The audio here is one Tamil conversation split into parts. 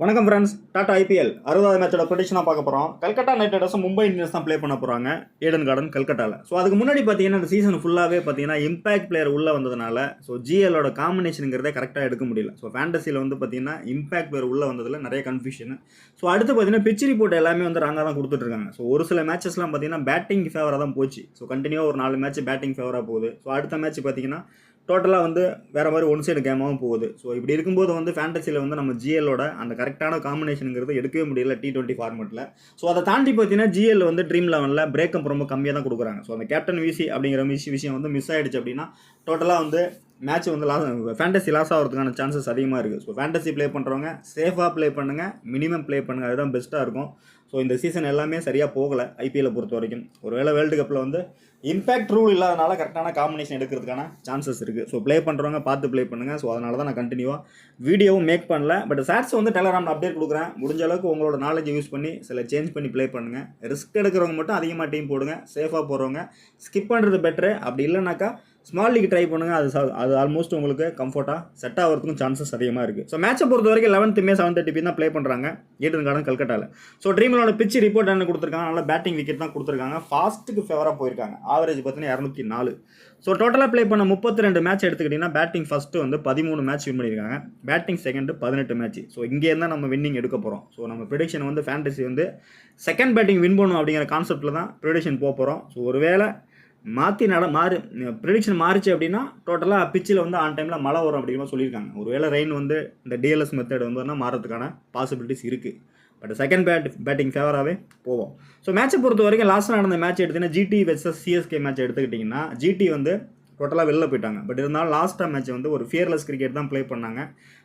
வணக்கம் ஃப்ரெண்ட்ஸ். டாடா ஐபிஎல் 60வது மேட்சோட ப்ரெடிக்ஷனாக பார்க்க போகிறோம். கல்கட்டா நைட் ரைடர்ஸும் மும்பை இந்தியன்ஸ் தான் ப்ளே பண்ண போகிறாங்க ஏடன் கார்டன் கல்கட்டாவில். ஸோ அதுக்கு முன்னாடி பார்த்தீங்கன்னா இந்த சீசன் ஃபுல்லாகவே பார்த்தீங்கன்னா இம்பாக்ட் பிளேயர் உள்ளே வந்ததுனால ஸோ ஜிஎலோட காம்பினேஷனுங்கிறதே கரெக்டாக எடுக்க முடியல. ஸோ ஃபேண்டசியில் வந்து பார்த்தீங்கன்னா இம்பாக்ட் பிளேயர் உள்ளே வந்ததில் நிறைய கன்ஃபியூஷன். ஸோ அடுத்து பார்த்தீங்கன்னா பிச் ரிப்போர்ட் எல்லாமே வந்து ராங்காக தான் கொடுத்துட்ருக்காங்க. ஸோ ஒரு சில மேட்சஸ்லாம் பார்த்தீங்கன்னா பேட்டிங் ஃபேவராக தான் போச்சு. ஸோ கண்டினியூவாக ஒரு 4 மேட்ச் பேட்டிங் ஃபேவராக போகுது. ஸோ அடுத்த மேட்ச் பார்த்தீங்கன்னா டோட்டலாக வந்து வேறு மாதிரி ஒன் சைடு கேமாகவும் போகுது. ஸோ இப்படி இருக்கும்போது வந்து ஃபேண்டசியில் வந்து நம்ம ஜிஎலோட அந்த கரெக்டான காம்பினேஷனுங்கிறது எடுக்கவே முடியல T20 ஃபார்மெட்டில். ஸோ அதை தாண்டி பார்த்தீங்கன்னா ஜிஎல் வந்து ட்ரீம் லெவனில் பிரேக்கப் ரொம்ப கம்மியாக தான் கொடுக்குறாங்க. ஸோ அந்த கேப்டன் விசி அப்படிங்கிற விஷயம் வந்து மிஸ் ஆகிடுச்சு அப்படின்னா டோட்டலாக வந்து மேட்ச் வந்து ஃபேண்டசி லாஸ் ஆகிறதுக்கான சான்சஸ் அதிகமாக இருக்குது. ஸோ ஃபேண்டசி ப்ளே பண்ணுறவங்க சேஃபாக ப்ளே பண்ணுங்கள், மினிமம் ப்ளே பண்ணுங்கள், அதுதான் பெஸ்ட்டாக இருக்கும். ஸோ இந்த சீசன் எல்லாமே சரியாக போகலை ஐபிஎல்லை பொறுத்த வரைக்கும். ஒருவேளை வேர்ல்டு கப்பில் வந்து இம்பேக்ட் ரூல் இல்லாதனால கரெக்டான காம்பினேஷன் எடுக்கிறதுக்கான சான்சஸ் இருக்குது. ஸோ ப்ளே பண்ணுறவங்க பார்த்து ப்ளே பண்ணுங்கள். ஸோ அதனால தான் நான் கண்டினியூவாக வீடியோவும் மேக் பண்ணல. பட் ஷார்ட்ஸ் வந்து டெலகிராமில் அப்டேட் கொடுக்குறேன். முடிஞ்ச அளவுக்கு உங்களோட நாலேஜ் யூஸ் பண்ணி சில சேஞ்ச் பண்ணி ப்ளே பண்ணுங்கள். ரிஸ்க் எடுக்கிறவங்க மட்டும் அதிகமாக டீம் போடுங்க. சேஃபாக போகிறவங்க ஸ்கிப் பண்ணுறது பெட்ரு. அப்படி இல்லைனாக்கா ஸ்மால் லீக் ட்ரை பண்ணுங்கள். அது ஆல்மோஸ்ட் உங்களுக்கு கம்ஃபர்ட்டாக செட் ஆகிறதுக்கும் சான்சஸ் அதிகமாக இருக்குது. ஸோ மேட்சை பொறுத்த வரைக்கும் 11th May 7:30 தான் ப்ளே பண்ணுறாங்க ஏடன் கார்டன் கல்கட்டாவில். ஸோ ட்ரீமோட பிச் ரிப்போர்ட் என்ன கொடுத்துருக்காங்க, நல்லா பேட்டிங் விக்கெட் தான் கொடுத்துருக்காங்க. ஃபாஸ்ட்டுக்கு ஃபேவராக போயிருக்காங்க. ஆவரேஜ் பார்த்தீங்கன்னா 204. ஸோ டோட்டலாக ப்ளே பண்ண 32 மேட்ச் எடுத்துக்கிட்டிங்கன்னா பேட்டிங் ஃபஸ்ட்டு வந்து 13 மேட்ச் வின் பண்ணியிருக்காங்க. Batting second 18 match. ஸோ இங்கே இருந்தால் நம்ம வின்னிங் எடுக்க போகிறோம். ஸோ நம்ம ப்ரெடிக்ஷன் வந்து ஃபேண்டசி வந்து செகண்ட் பேட்டிங் வின் பண்ணும் அப்படிங்கிற கான்செப்ட்டில் தான் ப்ரெடிக்ஷன் போக போகிறோம். ஸோ ஒருவேளை ப்ரெடிக்ஷன் மாறிச்சு அப்படின்னா டோட்டலாக பிச்சில் வந்து ஆன் டைமில் மழை வரும் அப்படிங்கிற சொல்லியிருக்காங்க. ஒருவேளை ரெயின் வந்து இந்த டிஎல்எஸ் மெத்தட் வந்து மாறதுக்கான பாசிபிலிட்டிஸ் இருக்குது. பட் செகண்ட் பேட்டிங் ஃபேவராகவே போவோம். ஸோ மேட்சை பொறுத்த வரைக்கும் லாஸ்ட்டாக நடந்த மேட்ச் எடுத்திங்கன்னா ஜிடி வெர்சஸ் சிஎஸ்கே மேட்ச் எடுத்துக்கிட்டிங்கன்னா ஜிடி வந்து டோட்டலாக வெளில போயிட்டாங்க. பட் இருந்தாலும் லாஸ்ட்டாக மேட்ச் வந்து ஒரு ஃபியர்லெஸ் கிரிக்கெட் தான் ப்ளே பண்ணாங்க.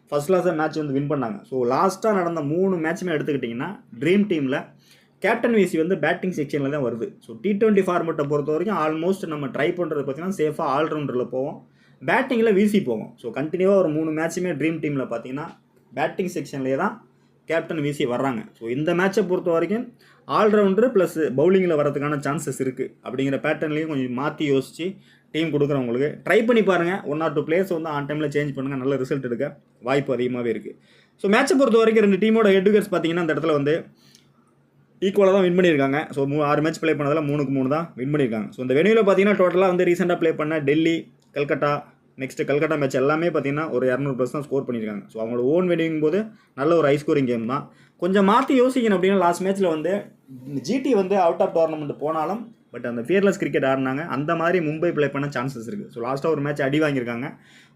ஃபர்ஸ்ட் கிளாஸாக மேட்ச் வந்து வின் பண்ணாங்க. ஸோ லாஸ்ட்டாக நடந்த 3 மேட்சுமே எடுத்துக்கிட்டிங்கன்னா ட்ரீம் டீமில் கேப்டன் விசி வந்து பேட்டிங் செக்ஷனில் தான் வருது. ஸோ T20 ஃபார்மெட்டை பொறுத்த வரைக்கும் ஆல்மோஸ்ட் நம்ம ட்ரை பண்ணுறது பார்த்தீங்கன்னா சேஃபாக ஆல்ரவுண்டரில் போவோம், பேட்டிங்கில் விசி போவோம். ஸோ கண்டினியூவாக ஒரு 3 மேட்சுமே ட்ரீம் டீமில் பார்த்தீங்கன்னா பேட்டிங் செக்ஷன்லேயே தான் கேப்டன் விசி வர்றாங்க. ஸோ இந்த மேட்சை பொறுத்த வரைக்கும் ஆல்ரவுண்டர் ப்ளஸ் பவுலிங்கில் வரதுக்கான சான்சஸ் இருக்குது. அப்படிங்கிற பேட்டர்ன்லேயும் கொஞ்சம் மாற்றி யோசித்து டீம் கொடுக்குறவங்களுக்கு ட்ரை பண்ணி பாருங்கள். 1 or 2 பிளேயர்ஸ் வந்து ஆன் டைமில் சேஞ்ச் பண்ணுங்கள். நல்ல ரிசல்ட் எடுக்க வாய்ப்பு அதிகமாகவே இருக்குது. ஸோ மேட்சை பொறுத்த வரைக்கும் 2 டீமோட ஹெட் விக்கெட்ஸ் பார்த்தீங்கன்னா அந்த இடத்துல வந்து ஈக்குவலாக தான் வின் பண்ணியிருக்காங்க. ஸோ 6 மேட்ச் ப்ளே பண்ணதில் 3க்கு 3 தான் வின் பண்ணியிருக்காங்க. ஸோ இந்த வெனியூவில் பார்த்தீங்கன்னா டோட்டலாக வந்து ரீசெண்டாக ப்ளே பண்ண டெல்லி, கல்கட்டா, நெக்ஸ்ட்டு கல்கட்டா மேட்ச் எல்லாமே பார்த்தீங்கன்னா ஒரு 200+ தான் ஸ்கோர் பண்ணியிருக்காங்க. ஸோ அவங்களோட ஓன் வெனியூங் போது நல்ல ஒரு ஹை ஸ்கோரிங் கேம் தான். கொஞ்சம் மாற்றி யோசிக்கணும் அப்படின்னா லாஸ்ட் மேட்ச்சில் வந்து ஜிடி வந்து அவுட் ஆஃப் டோர்னமெண்ட் போனாலும் பட் அந்த ஃபியர்லெஸ் கிரிக்கெட் ஆடினாங்க. அந்த மாதிரி மும்பை ப்ளே பண்ண சான்சஸ் இருக்குது. ஸோ லாஸ்ட்டாக ஒரு மேட்ச் அடி வாங்கியிருக்காங்க.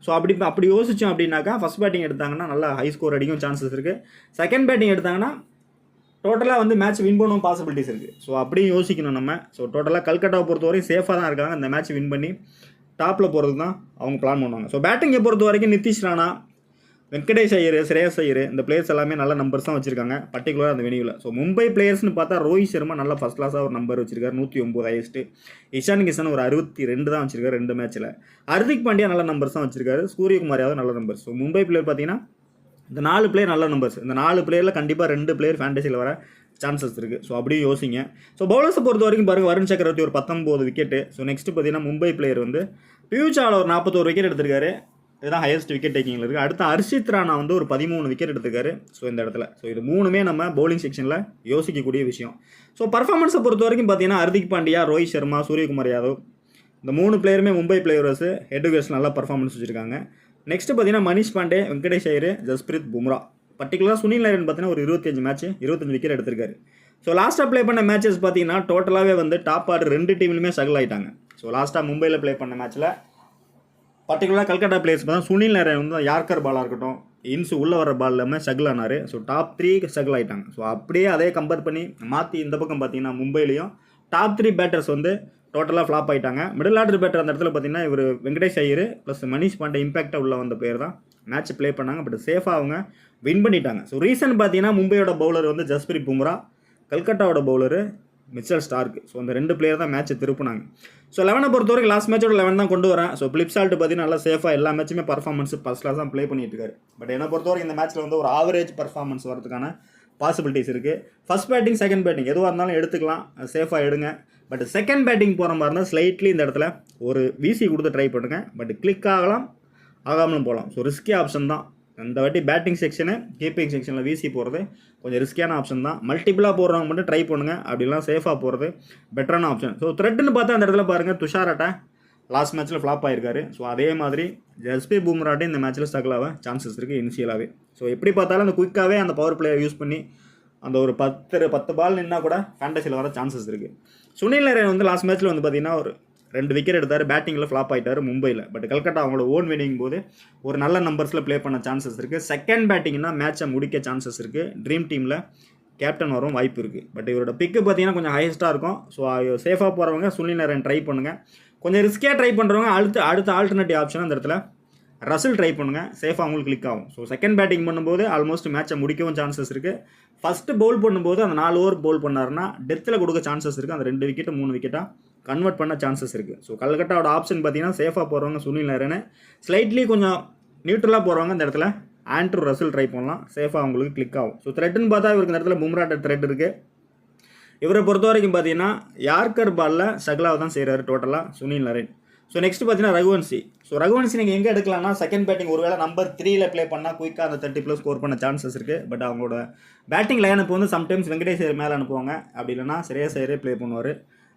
ஸோ அப்படி யோசித்தோம் அப்படின்னாக்கா ஃபஸ்ட் பேட்டிங் எடுத்தாங்கன்னா நல்லா ஹை ஸ்கோர் அடிக்கும் சான்சஸ் இருக்குது. செகண்ட் பேட்டிங் எடுத்தாங்கன்னா டோட்டலாக வந்து மேட்ச் வின் பண்ணவும் பாசிபிலிட்டிஸ் இருக்குது. ஸோ அப்படியும் யோசிக்கணும் நம்ம. ஸோ டோட்டலாக கல்கட்டாவை பொறுத்த வரைக்கும் சேஃபாக தான் இருக்காங்க. இந்த மேட்ச் வின் பண்ணி டாப்பில் போகிறது தான் அவங்க பிளான் பண்ணுவாங்க. ஸோ பேட்டிங்கை பொறுத்த வரைக்கும் நிதிஷ் ராணா, வெங்கடேஷ் ஐயர், ஸ்ரேயஸ் ஐயர் இந்த பிளேயர்ஸ் எல்லாமே நல்ல நம்பர்ஸ் தான் வச்சிருக்காங்க பர்டிகுலராக அந்த வெனியூவில். ஸோ மும்பை பிளேயர்ஸ்னு பார்த்தா ரோஹித் சர்மா நல்ல ஃபஸ்ட் கிளாஸாக ஒரு நம்பர் வச்சிருக்காரு, 109 ஹையஸ்ட்டு. இஷான் கிஷன் ஒரு 62 தான் வச்சிருக்காரு 2 மேட்ச்சில். ஹர்திக் பாண்டியா நல்ல நம்பர்ஸ் தான் வச்சிருக்காரு. சூரியகுமார் யாதவ் நல்ல நம்பர்ஸ். ஸோ மும்பை பிளேயர் பார்த்தீங்கன்னா இந்த 4 பிளேயர் நல்ல நம்பர்ஸ். இந்த 4 பிளேயரில் கண்டிப்பாக 2 பிளேயர் ஃபேண்டசியில் வர சான்சஸ் இருக்குது. ஸோ அப்படியும் யோசிங்க. ஸோ பவுலர்ஸை பொறுத்த வரைக்கும் பாருங்கள், வருண் சக்கரவர்த்தி ஒரு 19 விக்கெட்டு. ஸோ நெக்ஸ்ட்டு பார்த்தீங்கன்னா மும்பை பிளேயர் வந்து பியூஷ் சாவ்லா ஒரு 41 விக்கெட் எடுத்திருக்காரு. இதுதான் ஹையஸ்ட் விக்கெட் டேக்கிங்கில் இருக்குது. அடுத்து ஹர்ஷித் ராணா வந்து ஒரு 13 விக்கெட் எடுத்திருக்காரு. ஸோ இந்த இடத்துல ஸோ இது 3மே நம்ம பவுலிங் செக்ஷனில் யோசிக்கக்கூடிய விஷயம். ஸோ பர்ஃபார்மன்ஸை பொறுத்த வரைக்கும் பார்த்தீங்கன்னா ஹர்திக் பாண்டியா, ரோஹித் சர்மா, சூரியகுமார் யாதவ் இந்த 3 பிளேயருமே மும்பை பிளேயர்ஸ் ஹெட் விக்கெட்ஸ் நல்லா பர்ஃபார்மன்ஸ் வச்சுருக்காங்க. நெக்ஸ்ட்டு பார்த்தீங்கன்னா மனிஷ் பாண்டே, வெங்கடேஷ் ஐயர், ஜஸ்பிரீத் பும்ரா, பர்டிகுலராக சுனில் நாராயண் பார்த்தீங்கன்னா ஒரு 25 மேட்ச் 25 விக்கெட் எடுத்திருக்காரு. ஸோ லாஸ்ட்டாக ப்ளே பண்ண மேட்சஸ் பார்த்தீங்கன்னா டோட்டலாகவே வந்து டாப் ஆர்டர் 2 டீம்லையுமே ஸ்ட்ரகிள் ஆகிட்டாங்க. ஸோ லாஸ்ட்டாக மும்பையில் ப்ளே பண்ண மேட்ச்சில் பர்டிகுலராக கல்கட்டா பிளேயர்ஸ் பார்த்தா சுனில் நாராயண் வந்து யார்கர் பாலாக இருக்கட்டும், இன்ஸு உள்ளே வர பால் எல்லாமே ஸ்ட்ரகிள் ஆனார். ஸோ டாப் 3 ஸ்ட்ரகிள் ஆகிட்டாங்க. ஸோ அப்படியே அதே கம்பேர் பண்ணி மாற்றி இந்த பக்கம் பார்த்தீங்கன்னா மும்பையிலையும் டாப் 3 பேட்டர்ஸ் வந்து டோட்டலாக ஃப்ளாப் ஆகிட்டாங்க. மிடில் ஆர்டர் பேட்டர் அந்த இடத்துல பார்த்தீங்கன்னா இவர் வெங்கடேஷ் ஐயர் ப்ளஸ் மனிஷ் பாண்டே இம்பாக்டாக உள்ள வந்த பிளேயர் தான் மேட்ச் ப்ளே பண்ணாங்க. பட் சேஃபாக அவங்க வின் பண்ணிட்டாங்க. ஸோ ரீசன் பார்த்தீங்கன்னா மும்பையோட பவுலர் வந்து ஜஸ்பிரீத் பும்ரா, கல்கட்டாவோட பவுலரு மிச்சல் ஸ்டார்க். ஸோ அந்த 2 பிளேயர் தான் மேட்ச்சை திருப்பினாங்க. ஸோ 11 பொறுத்த வரைக்கும் லாஸ்ட் மேட்சோட 11 தான் கொண்டு வரேன். ஸோ பிளிப்சால்ட் பார்த்தீங்கன்னா நல்லா சேஃபாக எல்லா மேட்சுமே பர்ஃபார்மன்ஸ் ஃபர்ஸ்ட் கிளாஸ் தான் ப்ளே பண்ணிட்டு இருக்காரு. பட் என்னை பொறுத்த வரைக்கும் இந்த மேட்ச்சில் வந்து ஒரு ஆவரேஜ் பர்ஃபார்மன்ஸ் வரதுக்கான பாசிபிலிட்டிஸ் இருக்குது. ஃபர்ஸ்ட் பேட்டிங் செகண்ட் பேட்டிங் எதுவாக இருந்தாலும் எடுத்துக்கலாம், சேஃபாக எடுங்க. பட் செகண்ட் பேட்டிங் போகிற மாதிரி இருந்தால் ஸ்லைட்லி இந்த இடத்துல ஒரு விசி கொடுத்து ட்ரை பண்ணுங்கள். பட் கிளிக் ஆகலாம், ஆகாமலும் போகலாம். ஸோ ரிஸ்கி ஆப்ஷன் தான். இந்த வாட்டி பேட்டிங் செக்ஷனு கீப்பிங் செக்ஷனில் வீசி போகிறது கொஞ்சம் ரிஸ்கியான ஆப்ஷன் தான். மல்டிபிளாக போடுறவங்க மட்டும் ட்ரை பண்ணுங்கள், அப்படிலாம் சேஃபாக போகிறது பெட்டரான ஆப்ஷன். ஸோ த்ரெட்டுன்னு பார்த்தா அந்த இடத்துல பாருங்கள் துஷாராட்டை லாஸ்ட் மேட்ச்சில் ஃப்ளாப் ஆகிருக்காரு. ஸோ அதே மாதிரி ஜஸ்பி பும்ராட்டே இந்த மேட்ச்சில் ஸ்ட்ரகிள் ஆக சான்சஸ் இருக்குது இனிஷியலாகவே. ஸோ எப்படி பார்த்தாலும் அந்த குயிக்காகவே அந்த பவர் பிளேயர் யூஸ் பண்ணி அந்த ஒரு 10 பால் நின்னா கூட ஃபேண்டஸியில் வர சான்சஸ் இருக்குது. சுனில் நரேன் வந்து லாஸ்ட் மேட்ச்சில் வந்து பார்த்திங்கன்னா ஒரு 2 விக்கெட் எடுத்தார், பேட்டிங்கில் ஃப்ளாப் ஆகிட்டார் மும்பையில். பட் கல்கட்டா அவங்களோட ஓன் வினிங் போது ஒரு நல்ல நம்பர்ஸில் ப்ளே பண்ண சான்சஸ் இருக்குது. செகண்ட் பேட்டிங்னா மேட்சை முடிக்க சான்சஸ் இருக்குது. ட்ரீம் டீமில் கேப்டன் வரும் வாய்ப்பு இருக்குது. பட் இவரோட பிக்கு பார்த்தீங்கன்னா கொஞ்சம் ஹையஸ்ட்டாக இருக்கும். ஸோ சேஃபாக போகிறவங்க சுனில் நரேன் ட்ரை பண்ணுங்கள். கொஞ்சம் ரிஸ்கியாக ட்ரை பண்ணுறவங்க அடுத்த ஆல்டர்னேட்டிவ் ஆப்ஷன் அந்த இடத்துல ரசில் ட்ரை பண்ணுங்கள், சேஃபாக அவங்களுக்கு கிளிக் ஆகும். ஸோ செகண்ட் பேட்டிங் பண்ணும்போது ஆல்மோஸ்ட் மேட்சை முடிக்கவும் சான்சஸ் இருக்குது. ஃபஸ்ட்டு பவுல் பண்ணும்போது அந்த 4 ஓவர் பவுல் பண்ணாருன்னா டெத்தில் கொடுக்க சான்சஸ் இருக்குது. அந்த 2 விக்கெட்டு 3 விக்கெட்டாக கன்வெர்ட் பண்ண சான்சஸ் இருக்குது. ஸோ கல்கட்டாவோட ஆப்ஷன் பார்த்தீங்கன்னா சேஃபாக போகிறவங்க சுனில் நரேன், ஸ்லைட்லி கொஞ்சம் நியூட்ரலாக போகிறவங்க இந்த இடத்துல ஆண்ட்ரூ ரசில் ட்ரை பண்ணலாம், சேஃபாக அவங்களுக்கு கிளிக் ஆகும். ஸோ த்ரெட்டுன்னு பார்த்தா இவருக்கு இந்த இடத்துல பும்ராட்ட த்ரெட் இருக்குது. இவரை பொறுத்த வரைக்கும் பார்த்தீங்கன்னா யார்கர் பாலில் ஸ்ட்ரகிளாக தான் செய்கிறாரு டோட்டலாக சுனில் நரேன். ஸோ நெக்ஸ்ட் பார்த்தீங்கன்னா ரகுவன்சி. ஸோ ரகுவன்சி நீங்கள் எங்கே எடுக்கலாம்னா செகண்ட் பேட்டிங் ஒருவேளை நம்பர் 3ல் ப்ளே பண்ணால் குயிக்காக அந்த 30+ ஸ்கோர் பண்ண சான்சஸ் இருக்குது. பட் அவங்களோட பேட்டிங் லைன் இப்போ வந்து சம்டைம்ஸ் வெங்கடேஷ் ஐயர் மேலே அனுப்புவாங்க, அப்படி இல்லைனா ஸ்ரேயஸ் ஐயரே ப்ளே பண்ணுவார்.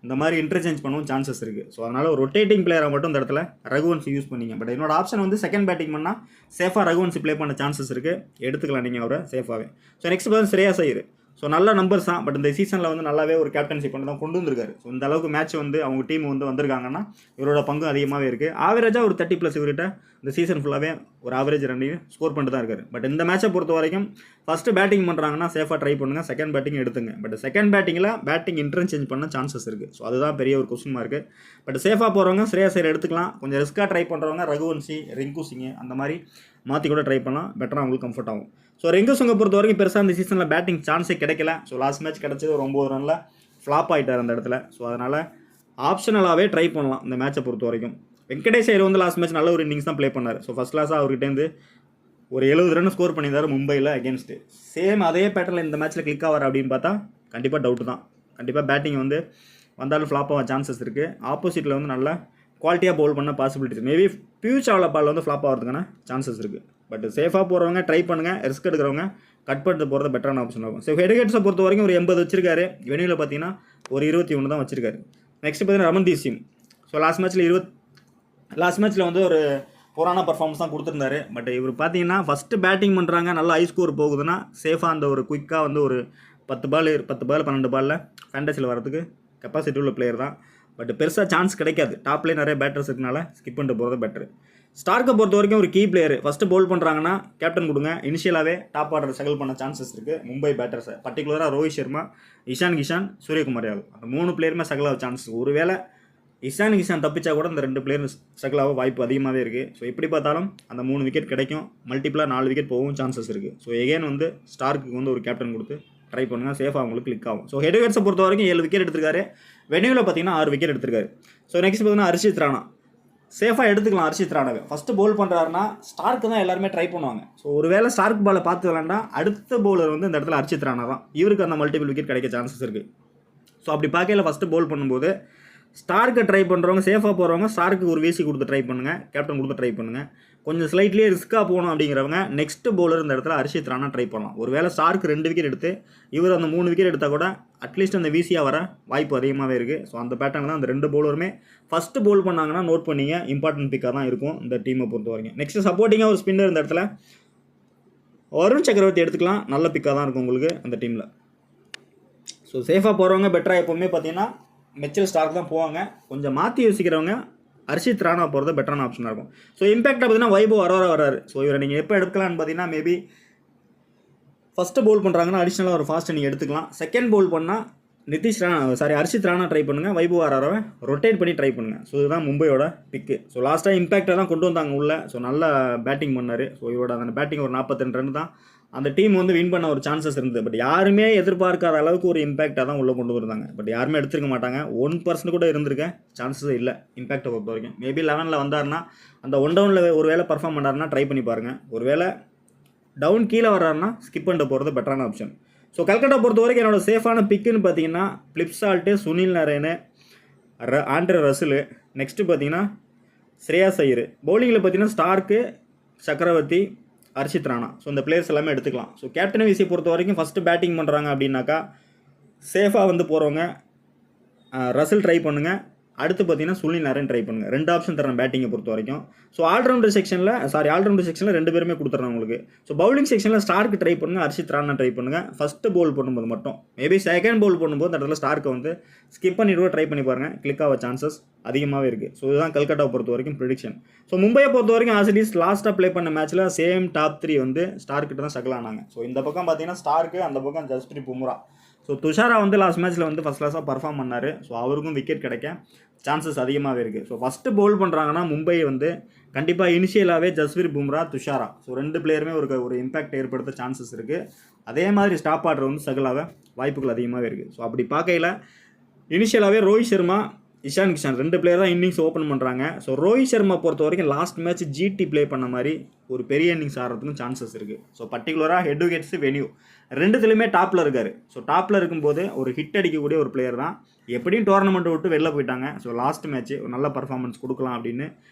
இந்த மாதிரி இன்டர்சேஞ்ச் பண்ணவும் சான்சஸ் இருக்குது. ஸோ அதனால் ஒரு ரொட்டேட்டிங் பிளேயரை மட்டும் இந்த இடத்துல ரகுவன்சி யூஸ் பண்ணிங்க. பட் என்னோட ஆப்ஷன் வந்து செகண்ட் பேட்டிங் பண்ணால் சேஃபாக ரகுவன்சி ப்ளே பண்ண சான்சஸ் இருக்குது, எடுத்துக்கலாம் நீங்கள் அவரை சேஃபாகவே. ஸோ நெக்ஸ்ட் பார்த்து ஸ்ரேயஸ் ஐயர். ஸோ நல்ல நம்பர்ஸ் தான், பட் இந்த சீசனில் வந்து நல்லாவே ஒரு கேப்டன்சி பண்ணி தான் கொண்டு வந்திருக்காரு. ஸோ இந்த அளவுக்கு மேட்ச் வந்து அவங்க டீம் வந்து வந்திருக்காங்கன்னா இவரோட பங்கு அதிகமாகவே இருக்குது. ஆவரேஜாக ஒரு 30+ இவர்கிட்ட இந்த சீசன் ஃபுல்லாகவே ஒரு ஆவரேஜ் ரன்னையும் ஸ்கோர் பண்ணிட்டு தான் இருக்காரு. பட் இந்த மேட்சை பொறுத்த வரைக்கும் ஃபஸ்ட்டு பேட்டிங் பண்ணுறாங்கன்னா சேஃபாக ட்ரை பண்ணுங்கள், செகண்ட் பேட்டிங் எடுத்துங்க. பட் செகண்ட் பேட்டிங்கில் பேட்டிங் இன்டர்சேஞ்ச் பண்ண சான்சஸ் இருக்குது. ஸோ அதுதான் பெரிய ஒரு கொஸ்டின் மார்க்கு. பட் சேஃபாக போகிறவங்க ஸ்ரேயஸ் ஐயர் எடுத்துக்கலாம். கொஞ்சம் ரிஸ்க்காக ட்ரை பண்ணுறவங்க ரகுவன்சி, ரிங்கு சிங் அந்த மாதிரி மாற்றி கூட ட்ரை பண்ணலாம், பெட்டராக அவங்களுக்கு கம்ஃபர்ட் ஆகும். ஸோ ரிங்கு சிங்கை பொறுத்த வரைக்கும் பெருசாக இந்த சீசனில் பேட்டிங் சான்ஸே கிடைக்கல. ஸோ லாஸ்ட் மேட்ச் கிடச்சது ஒரு 9 ரனில் ஃப்ளாப் ஆகிட்டார் அந்த இடத்துல. ஸோ அதனால் ஆப்ஷனலாகவே ட்ரை பண்ணலாம் இந்த மேட்சை பொறுத்த வரைக்கும். வெங்கடேஷ் ஐயர் வந்து லாஸ்ட் மேட்ச் நல்ல ஒரு இன்னிங்ஸ் தான் ப்ளே பண்ணார். ஸோ ஃபஸ்ட் கிளாஸாக அவர்கிட்டேருந்து ஒரு 70 ரன் ஸ்கோர் பண்ணியிருந்தார் மும்பையில் அகேன்ஸ்ட்டு. சேம் அதே பேட்டர்னில் இந்த மேட்ச்சில் கிளிக் ஆவார் அப்படின்னு பார்த்தா கண்டிப்பாக டவுட்டு தான். கண்டிப்பாக பேட்டிங் வந்து வந்தாலும் ஃப்ளாப் ஆக சான்சஸ் இருக்குது. ஆப்போசிட்டில் வந்து நல்லா குவாலிட்டியாக பவுல் பண்ண பாசிபிலிட்டிஸ், மேபி பியூச் ஆவல பால் வந்து ஃப்ளாப் ஆகிறதுக்கான சான்சஸ் இருக்குது. பட் சேஃபாக போகிறவங்க ட்ரை பண்ணுங்கள், ரிஸ்க் எடுக்கிறவங்க கட் பண்ணிட்டு போகிறது பெட்டரான ஆப்ஷன் ஆகும். ஸோ ஹெட்கெட்ஸை பொறுத்த வரைக்கும் ஒரு 80 வச்சிருக்காரு, வெனியூவில் பார்த்தீங்கன்னா ஒரு 21 தான் வச்சிருக்காரு. நெக்ஸ்ட் பார்த்தீங்கன்னா ரமன்தீப் சிங். ஸோ லாஸ்ட் மேட்ச்சில் வந்து ஒரு புரான பர்ஃபார்மன்ஸ் தான் கொடுத்துருந்தாரு. பட் இவர் பார்த்தீங்கன்னா ஃபஸ்ட்டு பேட்டிங் பண்ணுறாங்க, நல்லா ஹை ஸ்கோர் போகுதுன்னா சேஃபாக அந்த ஒரு குயிக்காக வந்து ஒரு 10 பால் 12 பாலில் ஃபேண்டஸியில் வரதுக்கு கெப்பாசிட்டி உள்ள பிளேயர் தான். பட் பெருசாக சான்ஸ் கிடைக்காது, டாப்லேயே நிறைய பேட்டர்ஸ் இருக்கனால ஸ்கிப் பண்ணிட்டு போகிறது பெட்ரு. ஸ்டார்க்கை பொறுத்த வரைக்கும் ஒரு கீ பிளேயர், ஃபஸ்ட்டு பவுல் பண்ணுறாங்கன்னா கேப்டன் கொடுங்க. இனிஷியலாகவே டாப் ஆர்டர் ஸ்ட்ரகிள் பண்ண சான்சஸ் இருக்குது மும்பை பேட்டர்ஸை, பர்டிகுலராக ரோஹித் சர்மா, இஷான் கிஷான், சூரியகுமார் யாதவ் அந்த 3 பிளேயருமே ஸ்ட்ரகிள் ஆக சான்சஸ். ஒருவேளை இஷான் கிஷான் தப்பிச்சா கூட இந்த 2 பிளேயர் ஸ்ட்ரகிள் ஆக வாய்ப்பு அதிகமாகவே இருக்குது. ஸோ எப்படி பார்த்தாலும் அந்த 3 விக்கெட் கிடைக்கும், மல்டிபிளாக 4 விக்கெட் போகவும் சான்சஸ் இருக்குது. ஸோ எகேன் வந்து ஸ்டார்க்கு வந்து ஒரு கேப்டன் கொடுத்து ட்ரை பண்ணுங்கள், சேஃபாக அவங்களுக்கு கிளிக் ஆகும். ஸோ ஹெட்கெட்ஸை பொறுத்த வரைக்கும் 7 விக்கெட் எடுத்திருக்காரு, வெனியூவில் பார்த்தீங்கன்னா 6 விக்கெட் எடுத்திருக்காரு. ஸோ நெக்ஸ்ட் பார்த்தீங்கன்னா ஹர்ஷித் ராணா. சேஃபாக எடுத்துக்கலாம் ஹர்ஷித் ராணாவை. ஃபஸ்ட்டு பவுல் பண்ணுறாருன்னா ஸ்டார்க்கு தான் எல்லாருமே ட்ரை பண்ணுவாங்க. ஸோ ஒருவேளை ஸ்டார்க் பாலை பார்த்து விளாண்டா அடுத்த பவுலர் வந்து இந்த இடத்துல ஹர்ஷித் ராணா தான், இவருக்கு அந்த மல்டிபிள் விக்கெட் கிடைக்க சான்சஸ் இருக்குது. ஸோ அப்படி பார்க்கல ஃபஸ்ட்டு பவுல் பண்ணும்போது ஸ்டார்க்கை ட்ரை பண்ணுறவங்க, சேஃபாக போகிறவங்க ஸ்டார்க்கு ஒரு வீசி கொடுத்து ட்ரை பண்ணுங்கள், கேப்டன் கொடுத்து ட்ரை பண்ணுங்கள். கொஞ்சம் ஸ்லைட்லியே ரிஸ்க்காக போகணும் அப்படிங்கிறவங்க நெக்ஸ்ட் பவுலர் இந்த இடத்துல ஹர்ஷித் ராணா ட்ரை பண்ணலாம். ஒருவேளை ஸ்டார்க்கு 2 விக்கெட் எடுத்து இவர் அந்த 3 விக்கெட் எடுத்தால் கூட அட்லீஸ்ட் அந்த வீசியாக வர வாய்ப்பு அதிகமாகவே இருக்குது. ஸோ அந்த பேட்டர்ன் தான் அந்த 2 பவுலருமே ஃபஸ்ட்டு பவுல் பண்ணாங்கன்னா நோட் பண்ணிங்க, இம்பார்ட்டன்ட் பிக்காக தான் இருக்கும் இந்த டீமை பொறுத்த வரைக்கும். நெக்ஸ்ட் சப்போர்ட்டிங்காக ஒரு ஸ்பின்னர் இந்த இடத்துல வருண் சக்கரவர்த்தி எடுத்துக்கலாம், நல்ல பிக்காக தான் இருக்கும் உங்களுக்கு அந்த டீமில். ஸோ சேஃபாக போகிறவங்க பெட்டராக எப்போவுமே பார்த்தீங்கன்னா மிச்சல் ஸ்டார்க் தான் போவாங்க. கொஞ்சம் மாற்றி யோசிக்கிறவங்க ஹர்ஷித் ராணா போகிறது பெட்டரான ஆப்ஷனாக இருக்கும். ஸோ இம்பேக்டாக பார்த்தீங்கன்னா வைபவ் வராரு. ஸோ இவரை நீங்கள் எப்போ எடுக்கலான்னு பார்த்தீங்கன்னா மேபி ஃபஸ்ட்டு பவுல் பண்ணுறாங்கன்னா அடிஷ்னலாக ஒரு ஃபாஸ்ட்டை நீங்கள் எடுத்துக்கலாம். செகண்ட் பவுல் பண்ணால் ஹர்ஷித் ராணா ட்ரை பண்ணுங்கள், வைபவ் வராரவை ரொட்டேட் பண்ணி ட்ரை பண்ணுங்கள். ஸோ இதுதான் மும்பையோட பிக்கு. ஸோ லாஸ்ட்டாக இம்பேக்டாக தான் கொண்டு வந்தாங்க உள்ள. ஸோ நல்லா பேட்டிங் பண்ணார். ஸோ இவரோட அந்த பேட்டிங் ஒரு 42 ரன் தான் அந்த டீம் வந்து வின் பண்ண ஒரு சான்சஸ் இருந்தது. பட் யாருமே எதிர்பார்க்காத அளவுக்கு ஒரு இம்பாக்டாக தான் உள்ளே கொண்டு வந்தாங்க. பட் யாருமே எடுத்துருக்க மாட்டாங்க, 1% கூட இருந்திருக்க சான்சஸ் இல்லை இம்பாக்டை பொறுத்த வரைக்கும். மேபி 11ல் வந்தாருன்னா அந்த 1 டவுனில் ஒரு வேளை பர்ஃபார்ம் பண்ணாருன்னா ட்ரை பண்ணி பாருங்கள். ஒரு வேளை டவுன் கீழே வர்றாருன்னா ஸ்கிப் பண்ணிட்டு போகிறது பெட்டரான ஆப்ஷன். ஸோ கல்கட்டா பொறுத்த வரைக்கும் என்னோட சேஃபான பிக்குன்னு பார்த்தீங்கன்னா பிளிப்சால்ட்டு, Sunil Narine, Andre Russell, next பார்த்தீங்கன்னா ஸ்ரேயாஸ் ஐயர். பவுலிங்கில் பார்த்தீங்கன்னா ஸ்டார்க்கு, சக்கரவர்த்தி, ஹர்ஷித் ராணா. ஸோ இந்த பிளேயர்ஸ் எல்லாமே எடுத்துக்கலாம். ஸோ கேப்டன் வைஸை பொறுத்த வரைக்கும் ஃபஸ்ட்டு பேட்டிங் பண்ணுறாங்க அப்படின்னாக்கா சேஃபாக வந்து போகிறவங்க ரசல் ட்ரை பண்ணுங்கள். அடுத்து பார்த்தீங்கன்னா சுனில் நாராயண் ட்ரை பண்ணுங்கள். 2 ஆப்ஷன் தரேன் பேட்டிங்கை பொறுத்த வரைக்கும். ஸோ ஆல்ரவுண்டர் செக்ஷனில் 2 பேருமே கொடுத்துட்றேன் உங்களுக்கு. ஸோ பவுலிங் செக்ஷனில் ஸ்டார்க்கு ட்ரை பண்ணுங்கள், ஹர்ஷித் ராணா ட்ரை பண்ணுங்கள். ஃபஸ்ட்டு பவுல் பண்ணும்போது மட்டும் மேபி செகண்ட் பவுல் பண்ணும்போது அந்த இடத்துல ஸ்டார்க்கை வந்து ஸ்கிப் பண்ணிட்டு ட்ரை பண்ணி பாருங்கள். கிளிக் ஆக சான்சஸ் அதிகமாகவே இருக்குது. ஸோ இதுதான் கல்கட்டாவை பொறுத்த வரைக்கும் ப்ரிடிக்ஷன். ஸோ மும்பையை பொறுத்த வரைக்கும் ஆசிடிஸ் லாஸ்ட்டாக ப்ளே பண்ண மேட்ச்சில் சேம் டாப் 3 வந்து ஸ்டார்க்கிட்ட தான் ஸ்ட்ரகிள் ஆனாங்க. ஸோ இந்த பக்கம் பார்த்தீங்கன்னா ஸ்டார்க்கு, அந்த பக்கம் ஜஸ்பிரீத் பும்ரா. ஸோ துஷாரா வந்து லாஸ்ட் மேட்ச்சில் வந்து ஃபஸ்ட் கிளாஸாக பர்ஃபார்ம் பண்ணார். ஸோ அவருக்கும் விக்கெட் கிடைக்க சான்சஸ் அதிகமாகவே இருக்குது. ஸோ ஃபஸ்ட்டு பவுல் பண்ணுறாங்கன்னா மும்பை வந்து கண்டிப்பாக இனிஷியலாகவே ஜஸ்பிரீத் பும்ரா, துஷாரா ஸோ 2 பிளேயருமே ஒரு இம்பாக்ட் ஏற்படுத்த சான்சஸ் இருக்குது. அதே மாதிரி ஸ்டாப் ஆர்டர் வந்து ஸ்ட்ரகிளாக வாய்ப்புகள் அதிகமாகவே இருக்குது. ஸோ அப்படி பார்க்கையில் இனிஷியலாகவே ரோஹித் சர்மா, இஷான் கிஷன் 2 பிளேயர் தான் இன்னிங்ஸ் ஓப்பன் பண்ணுறாங்க. ஸோ ரோஹித் சர்மா பொறுத்த வரைக்கும் லாஸ்ட் மேட்ச் ஜிடி ப்ளே பண்ண மாதிரி ஒரு பெரிய இன்னிங்ஸ் ஆடுறதுக்கும் சான்சஸ் இருக்குது. ஸோ பர்டிகுலராக ஹெட் விக்கெட்ஸ், வென்யூ 2த்துலையுமே டாப்பில் இருக்கார். ஸோ டாப்பில் இருக்கும்போது ஒரு ஹிட் அடிக்கக்கூடிய ஒரு பிளேயர் தான். எப்படியும் டோர்னமெண்ட்டை விட்டு வெளில போயிட்டாங்க. ஸோ லாஸ்ட் மேட்ச் ஒரு நல்ல பர்ஃபார்மன்ஸ் கொடுக்கலாம் அப்படின்னு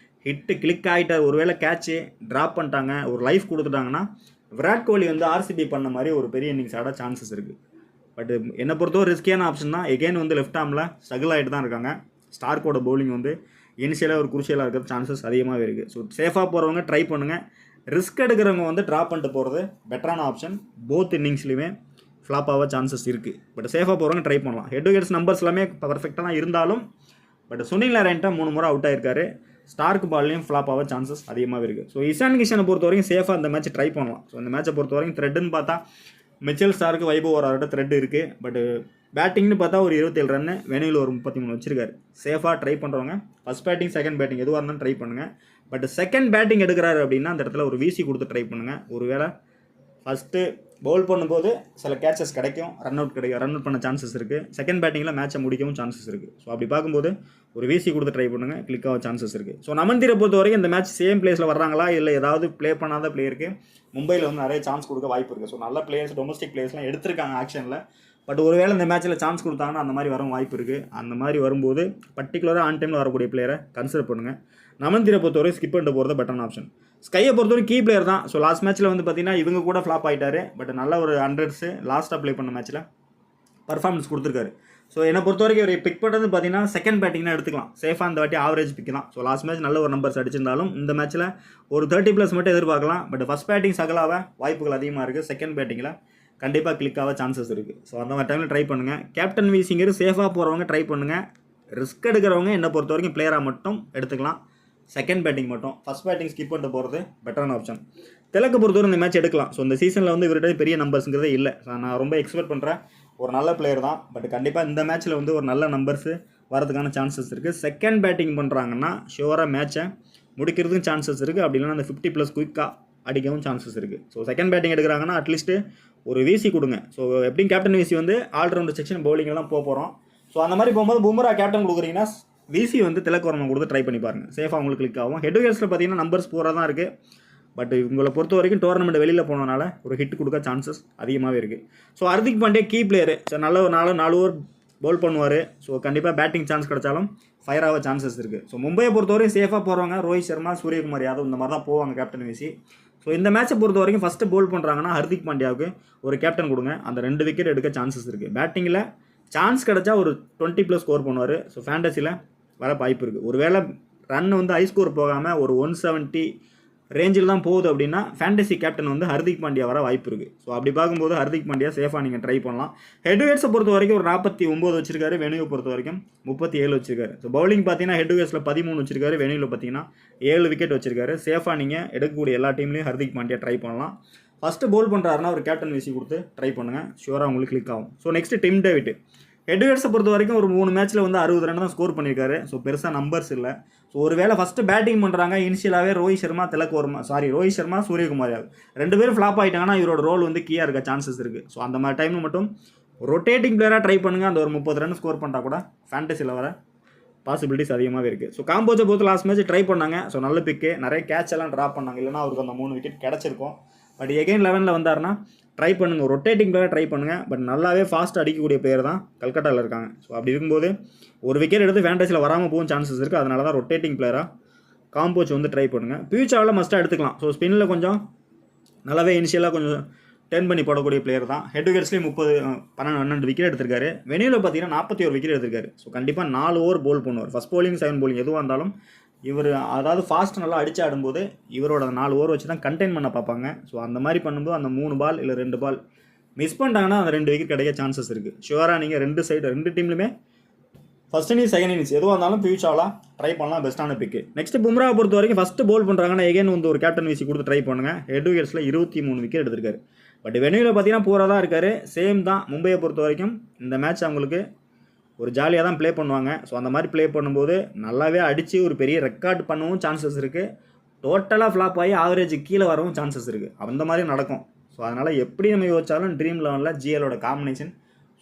ஹிட்டு கிளிக் ஆகிட்டார். ஒருவேளை கேட்ச்சு ட்ராப் பண்ணிட்டாங்க, ஒரு லைஃப் கொடுத்துட்டாங்கன்னா விராட் கோலி வந்து ஆர்சிபி பண்ண மாதிரி ஒரு பெரிய இன்னிங்ஸ் ஆட சான்சஸ் இருக்குது. பட் என்னை பொறுத்தவரை ரிஸ்கியான ஆப்ஷன் தான். எகெயின் வந்து லெஃப்ட் ஆர்மில் ஸ்ட்ரகிள் ஆகிட்டு தான் இருக்காங்க. ஸ்டார்க்கோட பவுலிங் வந்து இனிஷியலாக ஒரு குருஷியலாக இருக்கிற சான்சஸ் அதிகமாகவே இருக்குது. ஸோ சேஃபாக போகிறவங்க ட்ரை பண்ணுங்கள். ரிஸ்க் எடுக்கிறவங்க வந்து ட்ராப் பண்ணிட்டு போகிறது பெட்டரான ஆப்ஷன். போத் இன்னிங்ஸ்லையுமே ஃப்ளாப் ஆக சான்சஸ் இருக்குது. பட் சேஃபாக போகிறவங்க ட்ரை பண்ணலாம். ஹெட் விக்கெட்ஸ் நம்பர்ஸ் எல்லாமே பர்ஃபெக்டாக தான் இருந்தாலும் பட் சுனில் நாராயண்ட்ட 3 முறை அவுட் ஆயிருக்காரு. ஸ்டார்க் பால்லையும் ஃப்ளாப் ஆக சான்சஸ் அதிகமாகவே இருக்குது. ஸோ இஷான் கிஷனை பொறுத்த வரைக்கும் சேஃபாக இந்த மேட்ச் ட்ரை பண்ணலாம். ஸோ இந்த மேட்சை பொறுத்த வரைக்கும் த்ரெட்டுன்னு பார்த்தா மிச்சல் ஸ்டார்க்கு, வைபவ் ஓவரோட த்ரெட் இருக்குது. பட் பேட்டிங்னு பார்த்தா ஒரு 27 ரன்னு, வெனியூவில் ஒரு 33 வச்சிருக்காரு. சேஃபாக ட்ரை பண்ணுறவங்க ஃபஸ்ட் பேட்டிங், செகண்ட் பேட்டிங் எதுவாக இருந்தாலும் ட்ரை பண்ணுங்கள். பட் செகண்ட் பேட்டிங் எடுக்கிறாரு அப்படின்னா அந்த இடத்துல ஒரு விசி கொடுத்து ட்ரை பண்ணுங்கள். ஒருவேளை ஃபஸ்ட்டு பவுல் பண்ணும்போது சில கேட்சஸ் கிடைக்கும், ரன் அவுட் பண்ண சான்சஸ் இருக்குது. செகண்ட் பேட்டிங்கில் மேட்சை முடிக்கவும் சான்சஸ் இருக்குது. ஸோ அப்படி பார்க்கும்போது ஒரு விசி கொடுத்து ட்ரை பண்ணுங்கள், கிளிக் ஆக சான்சஸ் இருக்குது. ஸோ நமந்தீரை பொறுத்த வரைக்கும் இந்த மேட்ச் சேம் பிளேஸில் வர்றாங்களா இல்லை ஏதாவது ப்ளே பண்ணாத பிளேயருக்கு மும்பையில் வந்து நிறைய சான்ஸ் கொடுக்க வாய்ப்பு இருக்குது. ஸோ நல்ல பிளேயர்ஸ், டொமஸ்டிக் பிளேயர்ஸ்லாம் எடுத்திருக்காங்க ஆக்ஷனில். பட் ஒருவேளை இந்த மேட்ச்சில் சான்ஸ் கொடுத்தாங்கன்னா அந்த மாதிரி வரும் வாய்ப்பு இருக்குது. அந்த மாதிரி வரும்போது பர்டிகுலராக ஆன் டைமில் வரக்கூடிய பிளேயரை கன்சிடர் பண்ணுங்கள். நமந்தீரை பொறுத்தவரை ஸ்கிப் பண்ணிட்டு போகிறது பெட்டரான ஆப்ஷன். ஸ்கையை பொறுத்தவரை கீ பிளேயர் தான். ஸோ லாஸ்ட் மேட்ச்சில் வந்து பார்த்தீங்கன்னா இவங்க கூட ஃப்ளாப் ஆகிட்டாரு. பட் நல்ல ஒரு 100s லாஸ்ட்டாக ப்ளே பண்ண மேட்ச்சில் பர்ஃபார்மன்ஸ் கொடுத்துருக்காரு. ஸோ என்னை பொறுத்த வரைக்கும் ஒரு பிக் பண்ணுறது பார்த்தீங்கன்னா செகண்ட் பேட்டிங்னா எடுத்துக்கலாம். சேஃபாக இந்த வாட்டி ஆவரேஜ் பிக் தான். ஸோ லாஸ்ட் மேட்ச் நல்ல ஒரு நம்பர்ஸ் அடிச்சிருந்தாலும் இந்த மேட்ச்சில் ஒரு 30+ மட்டும் எதிர்பார்க்கலாம். பட் ஃபஸ்ட் பேட்டிங் சகலாக வாய்ப்புகள் அதிகமாக இருக்குது. செகண்ட் பேட்டிங்கில் கண்டிப்பாக கிளிக் ஆக சான்சஸ் இருக்குது. ஸோ அந்த மாதிரி டைமில் ட்ரை பண்ணுங்கள். கேப்டன் வீசிங்கர் சேஃபாக போகிறவங்க ட்ரை பண்ணுங்கள். ரிஸ்க் எடுக்கிறவங்க என்னை பொறுத்த வரைக்கும் பிளேயராக மட்டும் எடுத்துக்கலாம். செகண்ட் பேட்டிங் மட்டும், ஃபஸ்ட் பேட்டிங் ஸ்கிப் பண்ணிட்டு போகிறது பெட்டரான ஆப்ஷன். திலக்கு பொறுத்தவரை இந்த மேட்ச் எடுக்கலாம். ஸோ இந்த சீசனில் வந்து இவர்கிட்ட பெரிய நம்பர்ஸுங்கிறதே இல்லை. ஸோ நான் ரொம்ப எக்ஸ்பெக்ட் பண்ணுறேன். ஒரு நல்ல பிளேயர் தான். பட் கண்டிப்பாக இந்த மேட்ச்சில் வந்து ஒரு நல்ல நம்பர்ஸு வரதுக்கான சான்சஸ் இருக்குது. செகண்ட் பேட்டிங் பண்ணுறாங்கன்னா ஷுவராக மேட்சை முடிக்கிறதுக்கும் சான்சஸ் இருக்குது. அப்படி இல்லைனா அந்த 50+ குயிக்காக அடிக்கவும் சான்சஸ் இருக்குது. ஸோ செகண்ட் பேட்டிங் எடுக்கிறாங்கன்னா அட்லீஸ்ட்டு ஒரு விசி கொடுங்க. ஸோ எப்படியும் கேப்டன் விசி வந்து ஆல்ரவுண்டர் செக்ஷன் பவுலிங்கெல்லாம் போகிறோம். ஸோ அந்த மாதிரி போகும்போது பும்ரா கேப்டன் கொடுக்குறீங்கன்னா விசி வந்து திலக் வர்மா கொடுத்து ட்ரை பண்ணி பாருங்கள். சேஃபாக உங்களுக்கு கிளிக் ஆகும். ஹெட் விக்கெட்ஸில் பார்த்தீங்கன்னா நம்பர்ஸ் போகிறா தான் இருக்குது. பட் உங்களை பொறுத்த வரைக்கும் டோர்னமெண்ட் வெளியில் போனதுனால ஒரு ஹிட் கொடுக்க சான்சஸ் அதிகமாகவே இருக்குது. So Hardik Pandya key player. So நல்ல ஒரு 4 ஓவர் பவுல் பண்ணுவார். ஸோ கண்டிப்பாக பேட்டிங் சான்ஸ் கிடைச்சாலும் ஃபயர் ஆக சான்சஸ் இருக்குது. ஸோ மும்பையை பொறுத்தவரைக்கும் சேஃபாக போகிறவங்க ரோஹித் சர்மா, சூரியகுமார் யாதவ் இந்த மாதிரி தான் போவாங்க கேப்டன் விசி. ஸோ இந்த மேட்சை பொறுத்த வரைக்கும் ஃபஸ்ட்டு பவுல் பண்ணுறாங்கன்னா ஹர்திக் பாண்டியாவுக்கு ஒரு கேப்டன் கொடுங்க. அந்த 2 விக்கெட் எடுக்க சான்சஸ் இருக்குது. பேட்டிங்கில் சான்ஸ் கிடச்சா ஒரு 20+ ஸ்கோர் பண்ணுவார். ஸோ ஃபேண்டசியில் வர வாய்ப்பு இருக்குது. ஒருவேளை ரன் வந்து ஹை ஸ்கோர் போகாமல் ஒரு 170 ரேஞ்சில் தான் போகுது அப்படின்னா ஃபேண்டசி கேப்டன் வந்து ஹர்திக் பாண்டியா வர வாய்ப்பு இருக்குது. ஸோ அப்படி பார்க்கும்போது ஹர்திக் பாண்டியா சேஃபாக நீங்கள் ட்ரை பண்ணலாம். ஹெட் விக்கெட்ஸை பொறுத்த வரைக்கும் ஒரு 49 வச்சிருக்காரு. வெனியூவை பொறுத்த வரைக்கும் 37 வச்சிருக்காரு. ஸோ பவுலிங் பார்த்தீங்கன்னா ஹெட் விக்கெட்ஸில் 13 வச்சிருக்காரு. வெனியூவில் பார்த்தீங்கன்னா 7 விக்கெட் வச்சிருக்காரு. சேஃபாக நீங்கள் எடுக்கக்கூடிய எல்லா டீம்லையும் ஹர்திக் பாண்டியா ட்ரை பண்ணலாம். ஃபஸ்ட்டு பவுல் பண்ணுறாருன்னா ஒரு கேப்டன் விசி கொடுத்து ட்ரை பண்ணுங்கள். ஷுவராக உங்களுக்கு கிளிக் ஆகும். So next Tim David. Head விக்கெட்ஸை பொறுத்த வரைக்கும் ஒரு 3 மேட்ச்சில் வந்து 60 ரன் தான் ஸ்கோர் பண்ணியிருக்காரு. ஸோ பெருசாக நம்பர்ஸ் இல்லை. ஸோ ஒரு வேளை ஃபஸ்ட்டு பேட்டிங் பண்ணுறாங்க இனிஷியலாகவே ரோஹித் சர்மா, சூரியகுமார் யாதவ் 2 பேரும் ஃப்ளாப் ஆகிட்டாங்கன்னா இவரோட ரோல் வந்து கீயாக இருக்க சான்சஸ் இருக்குது. ஸோ அந்த மாதிரி டைமில் மட்டும் ரொட்டேட்டிங் பிளேயராக ட்ரை பண்ணுங்கள். அந்த ஒரு 30 ரன் ஸ்கோர் பண்ணிட்டா கூட ஃபேண்டசியில் வர பாசிபிலிட்டிஸ் அதிகமாகவே இருக்குது. ஸோ காம்போஜை பொறுத்து லாஸ்ட் மேட்ச் ட்ரை பண்ணாங்க. ஸோ நல்ல பிக்கு, நிறைய கேட்ச் எல்லாம் ட்ராப் பண்ணாங்க. இல்லைனா அவருக்கு அந்த 3 விக்கெட் கிடச்சிருக்கும். பட் எகைன் 11ல் வந்தாருன்னா ட்ரை பண்ணுங்கள். ரொட்டேட்டிங் பிளேயர் ட்ரை பண்ணுங்கள். பட் நல்லாவே ஃபாஸ்ட் அடிக்கக்கூடிய பிளேயர் தான் கல்கட்டாவில் இருக்காங்க. ஸோ அப்படி இருக்கும்போது ஒரு விக்கெட் எடுத்து ஃபேண்டசியில் வராமல் போகும் சான்சஸ் இருக்குது. அதனால தான் ரொட்டேட்டிங் பிளேயராக காம்போச் வந்து ட்ரை பண்ணுங்கள். ஃபியூச்சரில் மஸ்ட்டாக எடுத்துக்கலாம். ஸோ ஸ்பின்னில் கொஞ்சம் நல்லாவே இனிஷியலாக கொஞ்சம் டர்ன் பண்ணி போடக்கூடிய பிளேயர் தான். ஹெட் விக்கெட்ஸ்லேயும் 12 விக்கெட் எடுத்திருக்காரு. வெனியூவில் பார்த்தீங்கன்னா 41 விக்கெட் எடுத்திருக்காரு. ஸோ கண்டிப்பாக 4 ஓவர் போல் பண்ணுவார். ஃபஸ்ட் bowling 7 bowling எதுவாக இருந்தாலும் இவர் அதாவது ஃபாஸ்ட் நல்லா அடிச்சு ஆடும்போது இவரோட 4 ஓவர் வச்சு தான் கண்டெயின் பண்ண பார்ப்பாங்க. ஸோ அந்த மாதிரி பண்ணும்போது அந்த 3 பால் இல்லை 2 பால் மிஸ் பண்ணிட்டாங்கன்னா அந்த 2 விக்கெட் கிடைக்க சான்சஸ் இருக்குது. ஷுவராக நீங்கள் 2 டீம்லையுமே ஃபஸ்ட் இன்னிங்ஸ் செகண்ட் இன்னிங்ஸ் எதுவாக இருந்தாலும் ஃபியூச்சர்லாம் ட்ரை பண்ணலாம். பெஸ்ட்டான பிக்கு. நெக்ஸ்ட் பும்ராவை பொறுத்த வரைக்கும் ஃபஸ்ட்டு போல் பண்ணுறாங்கன்னா எகைன் வந்து ஒரு கேப்டன் வீசி கொடுத்து ட்ரை பண்ணுங்க. ஹெட் விக்கெட்ஸில் 23 விக்கெட் எடுத்திருக்காரு. பட் வெனியூவில் பார்த்தீங்கன்னா பூரா தான் இருக்கார். சேம் தான். மும்பையை பொறுத்த வரைக்கும் இந்த மேட்ச் அவங்களுக்கு ஒரு ஜாலியாக தான் ப்ளே பண்ணுவாங்க. ஸோ அந்த மாதிரி ப்ளே பண்ணும்போது நல்லாவே அடித்து ஒரு பெரிய ரெக்கார்ட் பண்ணவும் சான்சஸ் இருக்குது. டோட்டலாக ஃப்ளாப் ஆகி ஆவரேஜ் கீழே வரவும் சான்சஸ் இருக்குது. அந்த மாதிரி நடக்கும். ஸோ அதனால் எப்படி நம்ம யோசிச்சாலும் ட்ரீம் லெவனில் ஜிஎலோட காம்பினேஷன்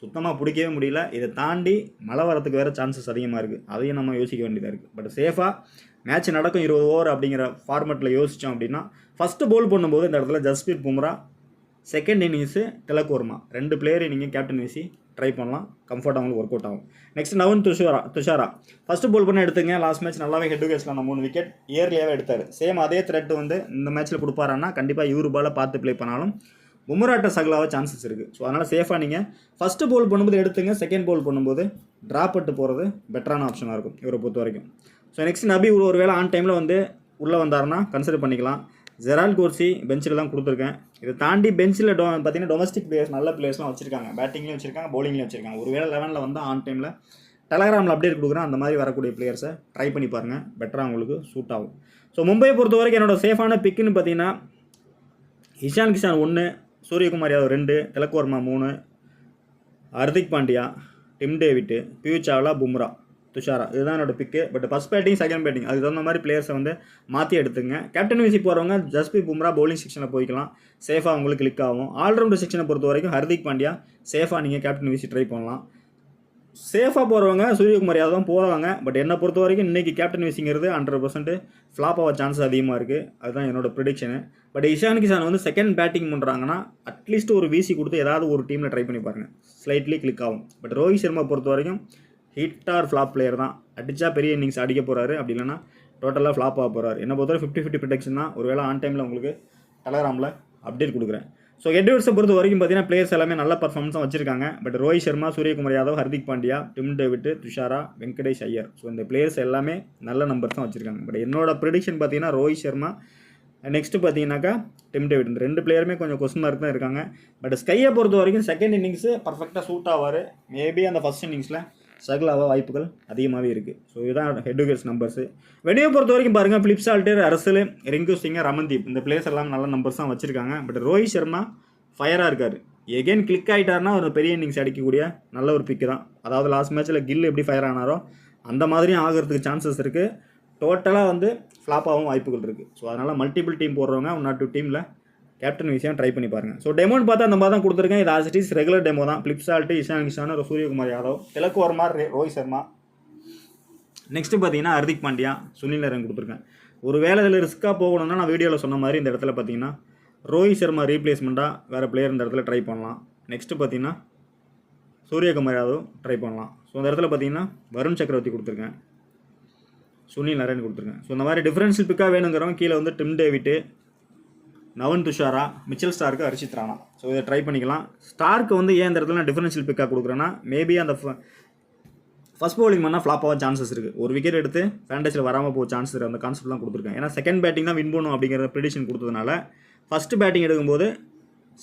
சுத்தமாக பிடிக்கவே முடியல. இதை தாண்டி மழை வரத்துக்கு வேறு சான்சஸ் அதிகமாக இருக்குது. அதையும் நம்ம யோசிக்க வேண்டியதாக இருக்குது. பட் சேஃபாக மேட்ச் நடக்கும் 20 ஓவர் அப்படிங்கிற ஃபார்மெட்டில் யோசித்தோம் அப்படின்னா ஃபஸ்ட்டு போல் பண்ணும்போது இந்த இடத்துல ஜஸ்பிரீத் பும்ரா, செகண்ட் இன்னிங்ஸு திலக் வர்மா 2 பிளேயரை நீங்கள் கேப்டன் வீசி ட்ரை பண்ணலாம். கம்ஃபர்ட் அவங்களுக்கு ஒர்க் அவுட் ஆகும். நெக்ஸ்ட் நவன் துஷாரா ஃபஸ்ட்டு போல் பண்ண எடுத்துங்க. லாஸ்ட் மேட்ச் நல்லாவே ஹெட் விக்கெட்ஸில் அந்த 3 விக்கெட் இயர்லியாகவே எடுத்தார். சேம் அதே த்ரெட் வந்து இந்த மேட்ச்சில் கொடுப்பாரான்னா கண்டிப்பாக இவரு பாலை பார்த்து ப்ளே பண்ணாலும் பும்ராட்ட சகலாக சான்சஸ் இருக்குது. ஸோ அதனால் சேஃபாக நீங்கள் ஃபஸ்ட்டு போல் பண்ணும்போது எடுத்துங்க. செகண்ட் போல் பண்ணும்போது ட்ராப் பட்டு போகிறது பெட்டரான ஆப்ஷனாக இருக்கும் இவரை பொறுத்த வரைக்கும். ஸோ நெக்ஸ்ட் நபி ஒரு வேளை ஆன் டைமில் வந்து உள்ளே வந்தாருன்னா கன்சிடர் பண்ணிக்கலாம். ஜெரால்ட் கோர்சி பெஞ்சில் தான் கொடுத்துருக்கேன். இதை தாண்டி பெஞ்சில் பார்த்தீங்கன்னா டொமஸ்டிக் பிளேயர்ஸ் நல்ல பிளேயர்ஸ்லாம் வச்சிருக்காங்க. பேட்டிங்லேயும் வச்சிருக்காங்க, பவுலிங்லேயும் வச்சிருக்காங்க. ஒரு வேளை 11 வந்தால் ஆன் டைமில் டெலகிராமில் அப்டேட் கொடுக்குறேன். அந்த மாதிரி வரக்கூடிய பிளேயர்ஸை ட்ரை பண்ணி பாருங்கள். பெட்டராக உங்களுக்கு சூட் ஆகும். ஸோ மும்பையை பொறுத்த வரைக்கும் என்னோட சேஃபான பிக்குன்னு பார்த்தீங்கன்னா இஷான் கிஷான் 1, சூரியகுமார் யாதவ் 2, திலக் வர்மா 3, ஹர்திக் பாண்டியா, டிம் டேவிட், பியூஷ் சாவ்லா, பும்ரா, துஷாரா. இதுதான் என்னோட பிக்கு. But first batting second batting அதுக்கு தகுந்த மாதிரி பிளேயர்ஸை வந்து மாற்றி எடுத்துங்க. கேப்டன் வீசி போகிறவங்க ஜஸ்பிரீத் பும்ரா பவுலிங் செக்ஷனில் போய்க்கலாம். சேஃபாக உங்களுக்கு கிளிக் ஆகும். ஆல்ரவுண்டர் செக்ஷனை பொறுத்த வரைக்கும் ஹர்திக் பாண்டியா சேஃபாக நீங்கள் கேப்டன் வீசி ட்ரை பண்ணலாம். சேஃபாக போகிறவங்க சூரியகுமார் யாதவ் தான் போடுவாங்க. பட் என்னை பொறுத்த வரைக்கும் இன்றைக்கி கேப்டன் வீசிங்கிறது 100% ஃப்ளாப் ஆக சான்ஸ் அதிகமாக இருக்குது. அதுதான் என்னோட ப்ரிடிக்ஷனு. பட் இஷான் கிஷான் வந்து செகண்ட் பேட்டிங் பண்ணுறாங்கன்னா அட்லீஸ்ட் ஒரு வீசி கொடுத்து ஏதாவது ஒரு டீமில் ட்ரை பண்ணி பாருங்கள். ஸ்லைட்லி கிளிக் ஆகும். பட் ரோஹித் சர்மா பொறுத்த வரைக்கும் ஹிட் ஆர் ஃப்ளாப் பிளேயர் தான். அடித்தா பெரிய இன்னிங்ஸ் அடிக்க போகிறாரு. அப்படி இல்லைனா டோட்டலாக ஃப்ளாப் ஆக போகிறாரு. என்னை பொறுத்தவரை 50-50 ப்ரொடெக்ஷன் தான். ஒரு வேளை ஆன் டைமில் உங்களுக்கு டெலகிராமில் அப்டேட் கொடுக்குறேன். ஸோ எட்வர்ட்ஸை பொறுத்த வரைக்கும் பார்த்தீங்கன்னா பிளேயர்ஸ் எல்லாமே நல்ல பர்ஃபார்மன்ஸும் வச்சிருக்காங்க. But Rohit Sharma, Suryakumar Yadav, Hardik Pandya, Tim David, Dushara, Venkatesh Iyer. So இந்த பிளேயர்ஸ் எல்லாமே நல்ல நம்பர்ஸ் தான் வச்சுருக்காங்க. பட் என்னோட ப்ரெடிக்ஷன் பார்த்தீங்கன்னா ரோஹித் சர்மா, நெக்ஸ்ட்டு பார்த்தீங்கன்னாக்கா டிம் டேவிட். இந்த 2 பிளேயருமே கொஞ்சம் கொஸ்டின் மார்க் தான் இருக்காங்க. பட் ஸ்கையை பொறுத்த வரைக்கும் செகண்ட் இன்னிங்ஸு பர்ஃபெக்டாக சூட் ஆவார். மேபி அந்த ஃபஸ்ட் இன்னிங்ஸில் ஸ்ட்ரகிள் ஆக வாய்ப்புகள் அதிகமாகவே இருக்குது. ஸோ இதுதான் ஹெட் விக்கெட்ஸ் நம்பர்ஸு. வெனியை பொறுத்த வரைக்கும் பாருங்கள் Philip Salt, Russell, Rinku Singh, Ramandeep இந்த பிளேயர்ஸ் எல்லாம் நல்ல நம்பர்ஸ் தான் வச்சுருக்காங்க. பட் ரோஹித் சர்மா ஃபயராக இருக்கார். எகெயின் கிளிக் ஆகிட்டார்னா ஒரு பெரிய இன்னிங்ஸ் அடிக்கக்கூடிய நல்ல ஒரு பிக்கு தான். அதாவது லாஸ்ட் மேட்ச்சில் கில் எப்படி ஃபயர் ஆனாரோ அந்த மாதிரியும் ஆகிறதுக்கு சான்சஸ் இருக்குது. டோட்டலாக வந்து ஃப்ளாப் ஆகவும் வாய்ப்புகள் இருக்குது. ஸோ அதனால் மல்டிபிள் டீம் போடுறவங்க 1 or 2 டீமில் கேப்டன் விஷயம் ட்ரை பண்ணி பாருங்கள். ஸோ டெமோன்னு பார்த்தா அந்த மாதிரி தான் கொடுத்துருக்கேன். இது as it is regular demo தான். Philip salt, Ishan Kishan, Suryakumar Yadav, Tilak Varma, Rohit Sharma. Next பார்த்தீங்கன்னா ஹர்திக் பாண்டியா, சுனில் நரேன் கொடுத்துருக்கேன். ஒரு வேலை இதில் ரிஸ்க்காக போகணும்னா நான் வீடியோவில் சொன்ன மாதிரி இந்த இடத்துல பார்த்தீங்கன்னா ரோஹித் சர்மா ரீப்ளேஸ்மெண்ட்டாக வேறு பிளேயர் இந்த இடத்துல ட்ரை பண்ணலாம். நெக்ஸ்ட்டு பார்த்தீங்கன்னா சூரியகுமார் யாதவ் ட்ரை பண்ணலாம். ஸோ இந்த இடத்துல பார்த்தீங்கன்னா வருண் சக்கரவர்த்தி கொடுத்துருக்கேன், சுனில் நரேன் கொடுத்துருக்கேன். ஸோ இந்த மாதிரி டிஃபரன்ஷியல் பிக்காக வேணுங்கிறவங்க கீழே வந்து Tim David, Nuwan Thushara, Mitchell Starc, Harshit Rana. So இதை ட்ரை பண்ணிக்கலாம். ஸ்டார்க்கு வந்து ஏன் இந்த இடத்துல நான் டிஃபரன்ஷியல் பிக்காக கொடுக்குறேன்னா மேபி அந்த ஃபஸ்ட் பவுலிங் பண்ணால் ஃப்ளாப் ஆக சான்சஸ் இருக்குது. ஒரு விக்கெட் எடுத்து ஃபேண்டஸில் வராமல் போக சான்ஸ் இருக்குது. அந்த கான்செப்ட்லாம் கொடுத்துருக்கேன். ஏன்னா செகண்ட் பேட்டிங் தான் வின் பண்ணும் அப்படிங்கிற ப்ரெடிக்ஷன் கொடுத்ததுனால ஃபஸ்ட்டு பேட்டிங் எடுக்கும்போது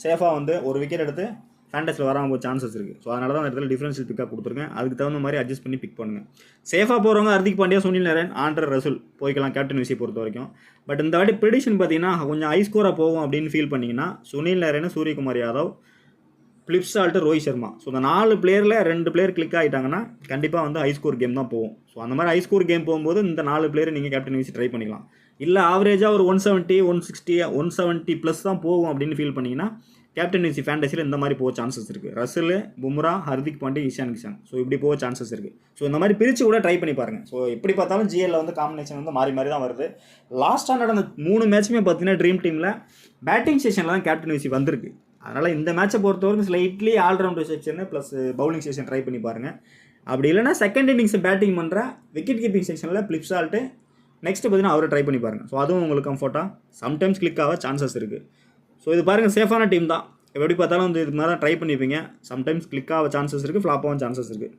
சேஃபாக வந்து ஒரு விக்கெட் எடுத்து ஃபேண்டஸில் வராமல் போக சான்சஸ் இருக்குது. ஸோ அதனால தான் அந்த இடத்துல டிஃபரன்ஷியல் பிக்காக கொடுத்துருக்கேன். அதுக்கு தகுந்த மாதிரி அட்ஜஸ்ட் பண்ணி பிக் பண்ணுங்கள். சேஃபாக போகிறவங்க ஹர்திக் பாண்டியா, சுனில் நரேன், ஆண்டர் ரசூல் போய்க்கலாம் கேப்டன் விசி பொறுத்த வரைக்கும். பட் இந்த வாட்டி ப்ரெடிக்ஷன் பார்த்தீங்கன்னா கொஞ்சம் ஹை ஸ்கோராக போகும் அப்படின்னு ஃபீல் பண்ணிங்கன்னா Sunil Narine, Suryakumar Yadav, Philip Salt, Rohit Sharma. So இந்த 4 பிளேயரில் 2 பிளேயர் கிளிக் ஆகிட்டாங்கன்னா கண்டிப்பாக வந்து ஹை ஸ்கோர் கேம் தான் போகும். ஸோ அந்த மாதிரி ஹை ஸ்கோர் கேம் போகும்போது இந்த 4 பிளேயர் நீங்கள் கேப்டன் வீசி ட்ரை பண்ணிக்கலாம். இல்லை ஆவரேஜாக ஒரு 170, 160, 170 ப்ளஸ் தான் போகும் அப்படின்னு ஃபீல் பண்ணிங்கன்னா கேப்டன் வீசி ஃபேண்டஸியில் இந்த மாதிரி போக சான்சஸ் இருக்குது. ரசல், பும்ரா, ஹர்திக் பாண்டியா, இஷான் கிஷான். ஸோ இப்படி போக சான்சஸ் இருக்குது. ஸோ இந்த மாதிரி பிரித்து கூட ட்ரை பண்ணி பாருங்கள். ஸோ எப்படி பார்த்தாலும் ஜிஎல்ல வந்து காம்பினேஷன் வந்து மாறி மாறி தான் வருது. லாஸ்ட்டாக நடந்த 3 மேட்சுமே பார்த்தீங்கன்னா ட்ரீம் டீமில் பேட்டிங் செஷனில் தான் கேப்டன் வீசி வந்திருக்கு. அதனால் இந்த மேட்சை பொறுத்தவரைக்கும் slightly allrounder section plus bowling section try பண்ணி பாருங்கள். அப்படி இல்லைனா செகண்ட் இன்னிங்ஸ் பேட்டிங் பண்ணுற விக்கெட் கீப்பிங் செக்ஷனில் ஃபிலிப் சால்ட்டு நெக்ஸ்ட்டு பார்த்தீங்கன்னா அவரை ட்ரை பண்ணி பாருங்கள். ஸோ அதுவும் உங்களுக்கு கம்ஃபர்ட்டாக சம்டைம்ஸ் கிளிக் ஆக சான்சஸ் இருக்குது. ஸோ இது பாருங்கள் சேஃபான டீம் தான். எப்படி பார்த்தாலும் வந்து இதுக்கு மேலே ட்ரை பண்ணியிருப்பீங்க. சம்டைம்ஸ் கிளிக் ஆக சான்சஸ் இருக்குது, ஃப்ளாப் ஆகும் சான்சஸ் இருக்குது.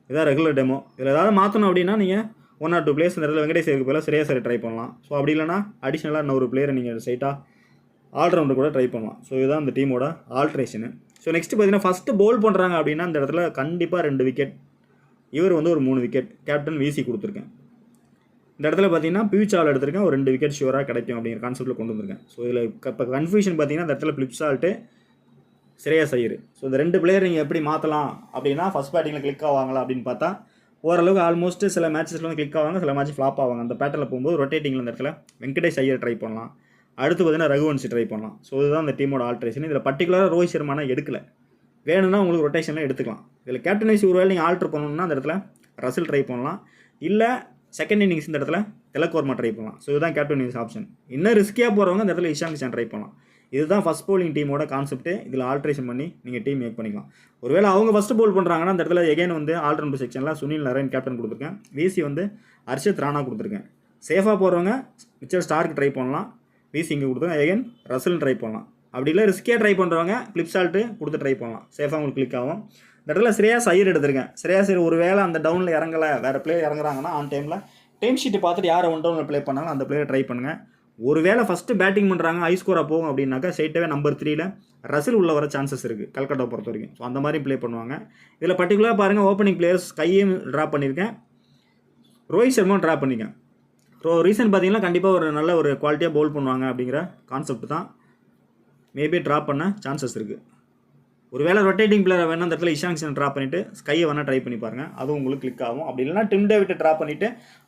இதான் ரெகுலர் டெமோ. இதில் ஏதாவது மாற்றணும் அப்படின்னா நீங்கள் 1 or 2 பிளேயர்ஸ் இந்த இடத்துல வெங்கடேஷ் ஐயருக்கு பதிலாக ஸ்ரேயஸ் ஐயர் ட்ரை பண்ணலாம். ஸோ அப்படி இல்லைனா அடிஷ்னலாக இன்னொரு பிளேயரை நீங்கள் ஸ்ட்ரைட்டாக ஆல்ரவுண்டர் கூட ட்ரை பண்ணலாம். ஸோ இதுதான் இந்த டீமோட ஆல்ட்ரேஷனு. ஸோ நெக்ஸ்ட் பார்த்தீங்கன்னா ஃபஸ்ட்டு பவுல் பண்ணுறாங்க அப்படின்னா இந்த இடத்துல கண்டிப்பாக 2 விக்கெட், இவர் வந்து ஒரு 3 விக்கெட், கேப்டன் விசி கொடுத்துருக்கேன். இந்த இடத்துல பார்த்தீங்கன்னா பியூச்சால் எடுத்திருக்கேன், ஒரு 2 விக்கெட் ஷுவராக கிடைக்கும் அப்படிங்கிற கான்செப்ட்டில் கொண்டு வந்திருக்கேன். ஸோ இதில் இப்போ கன்ஃபியூஷன் பார்த்தீங்கன்னா இந்த இடத்துல பிளிப்சால்ட்டு, ஸ்ரேயஸ் ஐயர். ஸோ இந்த 2 பிளேயர் நீங்கள் எப்படி மாற்றலாம் அப்படின்னா ஃபஸ்ட் பேட்டிங்கில் கிளிக் ஆவாங்களா அப்படின்னு பார்த்தா ஓரளவுக்கு ஆல்மோஸ்ட் சில மேட்சஸில் வந்து கிளிக் ஆவாங்க, சில மேட்ச் ஃப்ளாப் ஆவாங்க. அந்த பேட்டர்னில் போகும்போது ரொட்டேட்டிங்கில் இந்த இடத்துல வெங்கடேஷ் ஐயர் ட்ரை பண்ணலாம், அடுத்து பார்த்தீங்கன்னா ரகுவன்சி ட்ரை பண்ணலாம். ஸோ இதுதான் இந்த டீமோட ஆல்ட்ரேஷன். இதில் பர்டிகுலராக ரோஹித் சர்மானா எடுக்கல, வேணும்னா உங்களுக்கு ரொட்டேஷனில் எடுத்துக்கலாம். இதில் கேப்டன் வைஸ் ஒரு வேலை நீங்கள் ஆல்ட்ரு பண்ணணும்னா அந்த இடத்துல ரசில் ட்ரை பண்ணலாம், இல்லை செகண்ட் இன்னிங்ஸ் இந்த இடத்துல திலக் வர்மா ட்ரை பண்ணலாம். ஸோ இதுதான் கேப்டன் வைஸ் ஆப்ஷன். இன்னும் ரிஸ்கியாக போகிறவங்க இந்த இடத்துல இஷான் கிஷான் ட்ரை பண்ணலாம். இதுதான் ஃபஸ்ட் பவுலிங் டீமோட கான்செப்ட்டு. இதில் ஆல்ட்ரேஷன் பண்ணி நீங்கள் டீம் மேக் பண்ணிக்கலாம். ஒருவேளை அவங்க ஃபஸ்ட்டு பவுல் பண்ணுறாங்கன்னா அந்த இடத்துல எகைன் வந்து ஆல்ரவுண்டர் செக்ஷனில் சுனில் நரேன் கேப்டன் கொடுத்துருக்கேன், விசி வந்து ஹர்ஷத் ராணா கொடுத்துருக்கேன். சேஃபாக போகிறவங்க மிச்சர் ஸ்டார்க்கு ட்ரை பண்ணலாம், விசி இங்கே கொடுத்துருக்கேன், எகைன் ரசல் ட்ரை பண்ணலாம். அப்படி இல்லை ரிஸ்கியாக ட்ரை பண்ணுறவங்க பிளிப்சால்ட்டு கொடுத்து ட்ரை பண்ணலாம், சேஃபாக உங்களுக்கு கிளிக் ஆகும். இந்த இடத்துல ஸ்ரேயாஸ் ஐயர் எடுத்திருக்கேன். ஸ்ரேயாஸ் ஐயர் ஒரு வேளை அந்த டவுனில் இறங்கலை, வேறு பிளேயர் இறங்குறாங்கன்னா ஆன் டைமில் டைம் ஷீட்டு பார்த்துட்டு யாரை 1 டவுனில் ப்ளே பண்ணாலும் அந்த பிளேயரை ட்ரை பண்ணுங்கள். ஒரு வேளை ஃபஸ்ட்டு பேட்டிங் பண்ணுறாங்க ஹை ஸ்கோராக போகும் அப்படின்னாக்கா ஸ்ட்ரைட்டாகவே நம்பர் 3ல் ரசில் உள்ள வர சான்சஸ் இருக்குது கல்கட்டா பொறுத்த வரைக்கும். ஸோ அந்த மாதிரி ப்ளே பண்ணுவாங்க. இதில் பர்டிகுலராக பாருங்கள், ஓப்பனிங் பிளேயர்ஸ் கையும் ட்ரா பண்ணியிருக்கேன், ரோஹித் சர்மாவும் ட்ரா பண்ணியிருக்கேன். ஸோ ரீசன் பார்த்தீங்கன்னா கண்டிப்பாக ஒரு நல்ல ஒரு குவாலிட்டியாக பவுல் பண்ணுவாங்க அப்படிங்கிற கான்செப்ட் தான். மேபி ட்ரா பண்ண சான்சஸ் இருக்குது. ஒருவேளை ரொட்டேட்டிங் பிளேயர் வேணால் அந்த இடத்துல இஷான் கிஷன் ட்ரா பண்ணிவிட்டு ஸ்கையை வேணால் ட்ரை பண்ணி பாருங்கள், அதுவும் உங்களுக்கு கிளிக் ஆகும். அப்படி இல்லைனா டிம் டேவிட்டை ட்ரா பண்ணிவிட்டு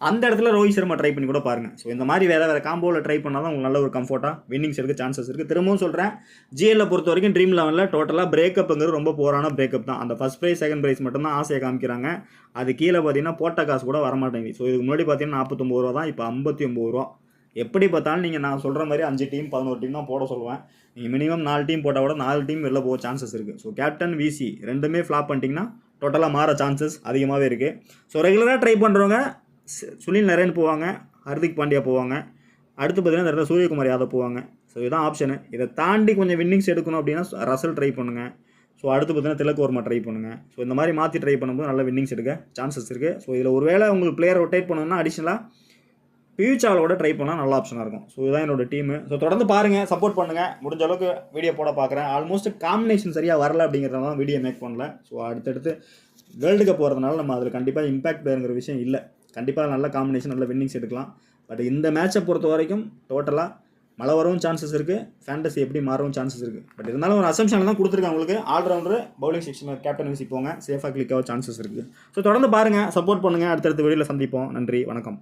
அந்த இடத்துல ரோஹித் சர்மா ட்ரை பண்ணி கூட பாருங்கள். ஸோ இந்த மாதிரி வேறு காம்போவில் ட்ரை பண்ணால் தான் உங்களுக்கு நல்ல ஒரு கம்ஃபர்ட்டாக வின்னிங்ஸ் எடுக்க சான்சஸ் இருக்குது. திரும்பவும் சொல்கிறேன், ஜிஎல்ல பொறுத்த வரைக்கும் ட்ரீம் லெவலில் டோட்டலாக பிரேக்கப்புங்கிறது ரொம்ப போரான பிரேக்கப் தான். அந்த ஃபஸ்ட் ப்ரைஸ் செகண்ட் ப்ரைஸ் மட்டும்தான் ஆசையை காமிக்கிறாங்க. அது கீழே பார்த்தீங்கன்னா போட்ட காசு கூட வரமாட்டேங்குது. ஸோ இதுக்கு முன்னாடி பார்த்தீங்கன்னா 49 ரூபா தான், இப்போ 59 ரூபா. எப்படி பார்த்தாலும் நீங்கள் நான் சொல்கிற மாதிரி 5 டீம் 11 டீம் தான் போட சொல்லுவேன். நீங்கள் மினிமம் 4 டீம் போட்டால் கூட 4 டீம் வெளில போக சான்சஸ் இருக்குது. ஸோ கேப்டன் விசி ரெண்டுமே ஃப்ளாப் பண்ணிட்டீங்கன்னா டோட்டலாக மாற சான்சஸ் அதிகமாகவே இருக்குது. ஸோ ரெகுலராக ட்ரை பண்ணுறவங்க சுனில் நரேன் போவாங்க, ஹர்திக் பாண்டியா போவாங்க, அடுத்து பார்த்தீங்கன்னா இந்த இடத்துல சூரியகுமார் யாதவ் போவாங்க. ஸோ இதுதான் ஆப்ஷனு. இதை தாண்டி கொஞ்சம் வின்னிங்ஸ் எடுக்கணும் அப்படின்னா ரசல் ட்ரை பண்ணுங்கள். ஸோ அடுத்து பார்த்தீங்கன்னா திலக் வர்மா ட்ரை பண்ணுங்கள். ஸோ இந்த மாதிரி மாற்றி ட்ரை பண்ணும்போது நல்ல வின்னிங்ஸ் எடுக்க சான்சஸ் இருக்குது. ஸோ இதில் ஒரு வேளை உங்களுக்கு பிளேயர் ரொட்டேட் பண்ணணும்னா அடிஷ்னலாக பியூச்சாலோட ட்ரை பண்ணால் நல்ல ஆப்ஷனாக இருக்கும். ஸோ இதுதான் என்னோட டீமு. ஸோ தொடர்ந்து பாருங்கள், சப்போர்ட் பண்ணுங்கள். முடிஞ்ச அளவுக்கு வீடியோ போட பார்க்குறேன். ஆல்மோஸ்ட் காம்பினேஷன் சரியாக வரல அப்படிங்கிறத வீடியோ மேக் பண்ணல. ஸோ அடுத்தடுத்து வேர்ல்டு கப் வரதுனால நம்ம அதில் கண்டிப்பாக இம்பாக்ட் பேருங்கிற விஷயம் இல்லை. கண்டிப்பாக நல்ல காம்பினேஷன், நல்ல வின்னிங்ஸ் எடுக்கலாம். பட் இந்த மேட்சை பொறுத்த வரைக்கும் டோட்டலாக மழை வரவும் சான்சஸ் இருக்குது, ஃபேண்டசி எப்படி மாறவும் சான்சஸ் இருக்குது. பட் இருந்தாலும் ஒரு அசம்ஷனில் தான் கொடுத்துருக்காங்க உங்களுக்கு. ஆல்ரவுண்டர் பவுலிங் செக்ஷனில் கேப்டன் விசி போங்க, சேஃபாக கிளிக் ஆக சான்சஸ் இருக்குது. ஸோ தொடர்ந்து பாருங்கள், சப்போர்ட் பண்ணுங்கள். அடுத்தடுத்த வீடியோவில் சந்திப்போம். நன்றி, வணக்கம்.